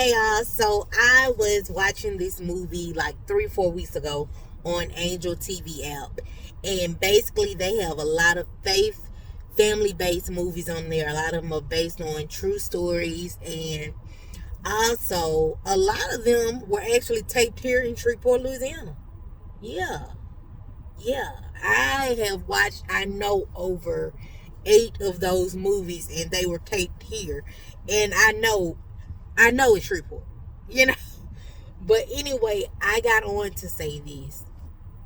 Hey y'all, so I was watching this movie like 3 4 weeks ago on Angel TV app, and basically they have a lot of faith, family based movies on there. A lot of them are based on true stories, and also a lot of them were actually taped here in Shreveport, Louisiana. Yeah, yeah. I have watched, I know, over 8 of those movies, and they were taped here, and I know it's Shreveport, you know. But anyway, I got on to say this,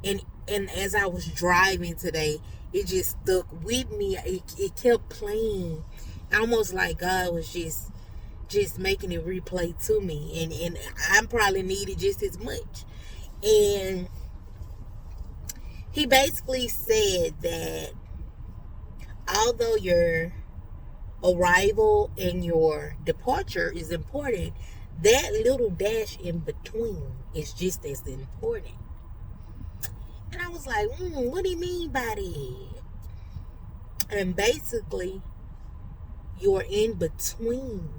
and as I was driving today, it just stuck with me. It kept playing, almost like God was just making it replay to me, and I probably needed just as much. And he basically said that although your arrival and your departure is important, that little dash in between is just as important. And I was like, what do you mean by that? And basically, your in between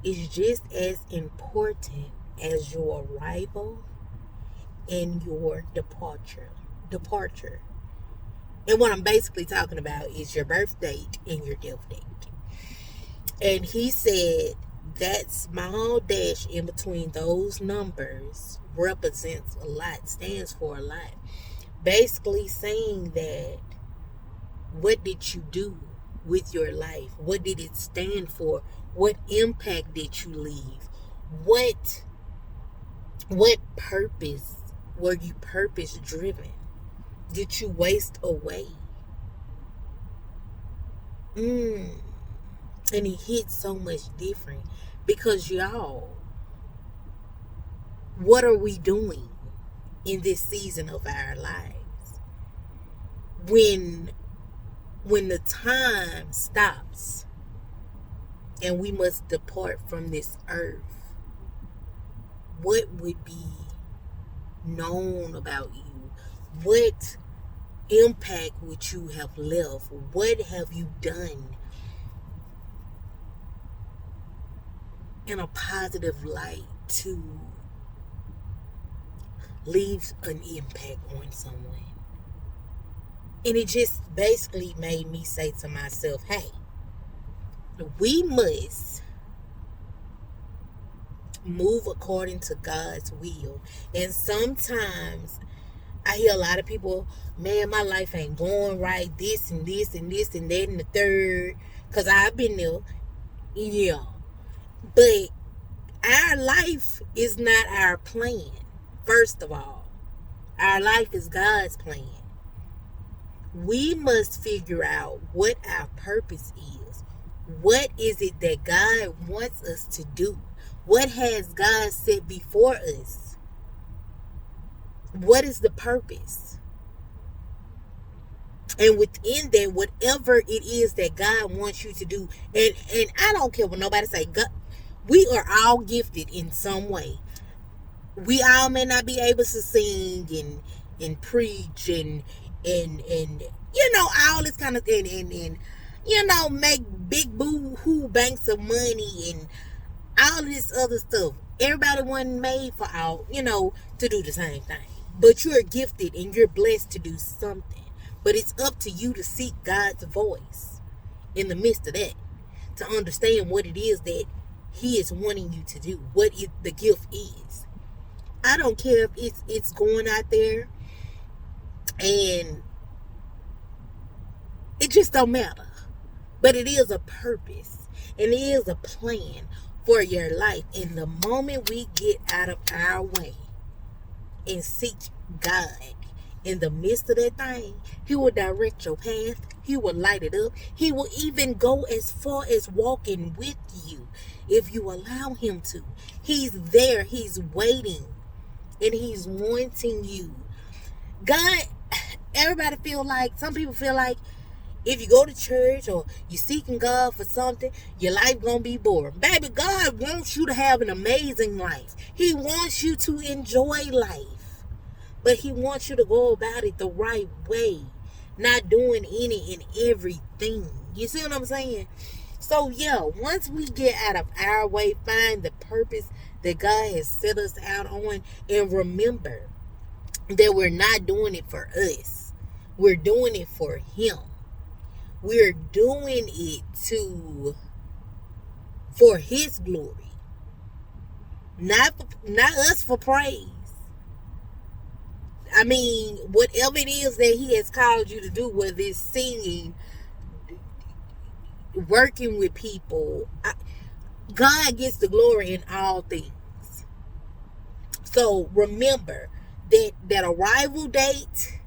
is just as important as your arrival and your Departure. And what I'm basically talking about is your birth date and your death date. And he said that small dash in between those numbers represents a lot, stands for a lot. Basically saying that, what did you do with your life? What did it stand for? What impact did you leave? What purpose were you purpose driven? Did you waste away? And it hits so much different because, y'all, what are we doing in this season of our lives? When the time stops and we must depart from this earth, what would be known about you? What impact would you have left? What have you done in a positive light to leave an impact on someone? And it just basically made me say to myself, hey, we must move according to God's will. And sometimes I hear a lot of people, man, my life ain't going right, this and this and this and that and the third, because I've been there. Yeah. But our life is not our plan. First of all, our life is God's plan. We must figure out what our purpose is. What is it that God wants us to do? What has God set before us? What is the purpose? And within that, whatever it is that God wants you to do, and I don't care what nobody say, God, we are all gifted in some way. We all may not be able to sing and preach and all this kind of thing and make big boo-hoo banks of money and all this other stuff. Everybody wasn't made for to do the same thing. But you're gifted and you're blessed to do something. But it's up to you to seek God's voice in the midst of that, to understand what it is that He is wanting you to do, what the gift is. I don't care if it's going out there and it just don't matter. But it is a purpose and it is a plan for your life. And the moment we get out of our way and seek God in the midst of that thing, He will direct your path. He will light it up. He will even go as far as walking with you if you allow Him to. He's there. He's waiting. And He's wanting you. God, some people feel like if you go to church or you seeking God for something, your life gonna be boring. Baby, God wants you to have an amazing life. He wants you to enjoy life. But He wants you to go about it the right way. Not doing any and everything. You see what I'm saying? So yeah, once we get out of our way, find the purpose that God has set us out on, and remember that we're not doing it for us. We're doing it for Him. We're doing it for His glory, not us for praise. I mean, whatever it is that He has called you to do, whether it's singing, working with people, God gets the glory in all things. So remember that arrival date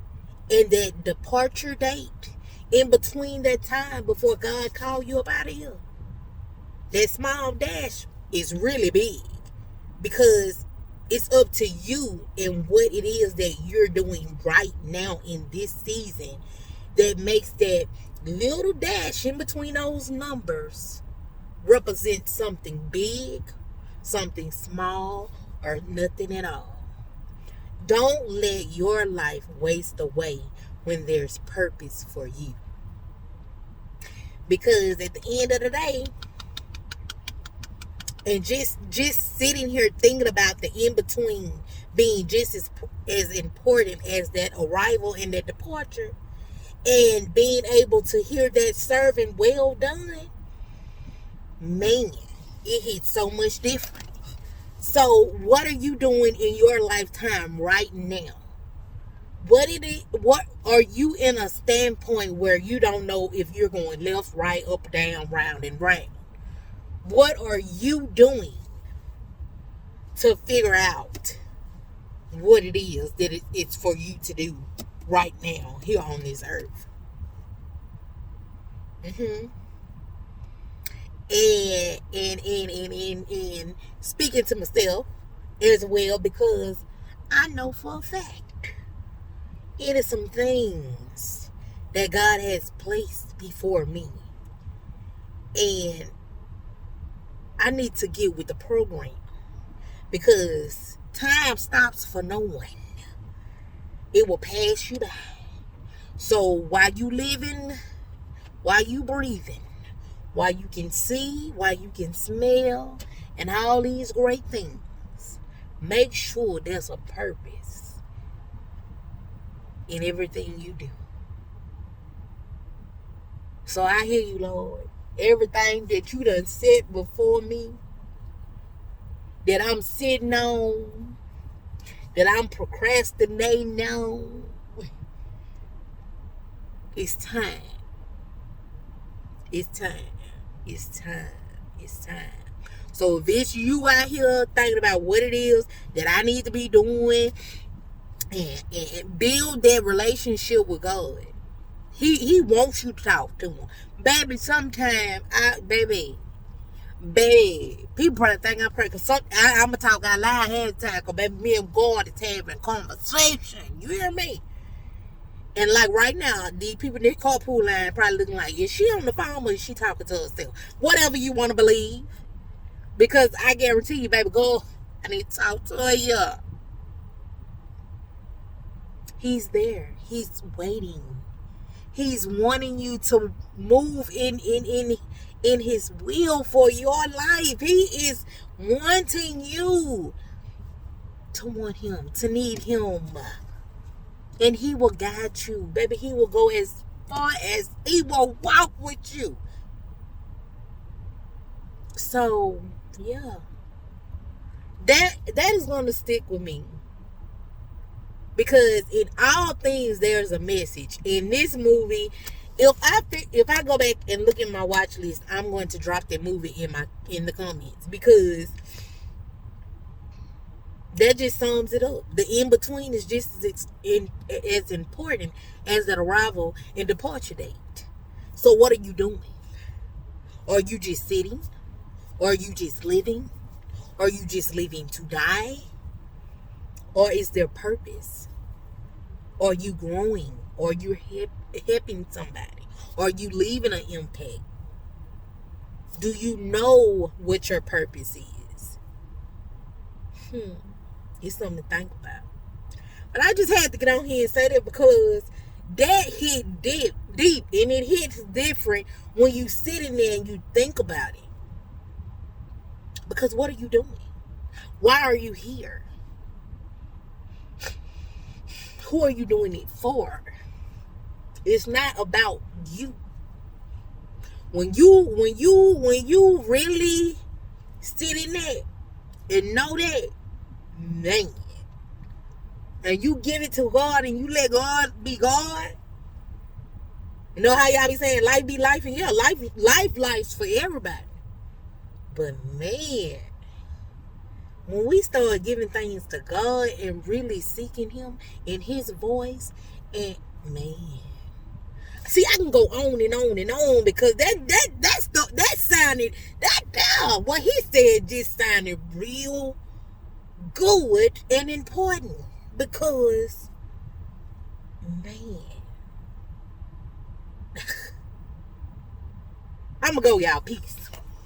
and that departure date, in between that time before God called you up out of here, that small dash is really big, because it's up to you and what it is that you're doing right now in this season that makes that little dash in between those numbers represent something big, something small, or nothing at all. Don't let your life waste away when there's purpose for you. Because at the end of the day, and just sitting here thinking about the in-between being just as important as that arrival and that departure, and being able to hear that servant, well done, man, it hits so much different. So what are you doing in your lifetime right now? What are you in a standpoint where you don't know if you're going left, right, up, down, round, and round? What are you doing to figure out what it is that it's for you to do right now here on this earth? And speaking to myself as well, because I know for a fact it is some things that God has placed before me, and I need to get with the program, because time stops for no one. It will pass you by. So while you living, while you breathing, while you can see, while you can smell, and all these great things, make sure there's a purpose in everything you do. So I hear you, Lord. Everything that you done set before me, that I'm sitting on, that I'm procrastinating on, it's time. It's time. It's time. It's time. So if it's you out here thinking about what it is that I need to be doing, and build that relationship with God. He wants you to talk to him. Baby, sometimes baby, people probably think I'm crazy, because I'm going to talk out loud half the time, because baby, me and God is having a conversation. You hear me? And like right now, these people in their carpool line probably looking like, is she on the phone or is she talking to herself? Whatever you want to believe. Because I guarantee you, baby, go, I need to talk to you. He's there. He's waiting. He's wanting you to move in his will for your life. He is wanting you to want him, to need him. And he will guide you. Baby, he will go as far as he will walk with you. So, yeah. That is going to stick with me. Because in all things, there's a message. In this movie, if I go back and look at my watch list, I'm going to drop that movie in the comments, because that just sums it up. The in-between is just as important as that arrival and departure date. So what are you doing? Are you just sitting? Are you just living? Are you just living to die? Or is there purpose? Are you growing? Are you helping somebody? Are you leaving an impact? Do you know what your purpose is? It's something to think about. But I just had to get on here and say that, because That hit deep, and it hits different when you sit in there and you think about it. Because what are you doing? Why are you here? Who are you doing it for? It's not about you. When you really sit in that and know that, man, and you give it to God and you let God be God. You know how y'all be saying life be life, and yeah, life's for everybody. But man, when we start giving things to God and really seeking Him in His voice, and man, see, I can go on and on and on because that sounded what he said just sounded real good and important because man, I'm gonna go, y'all. Peace.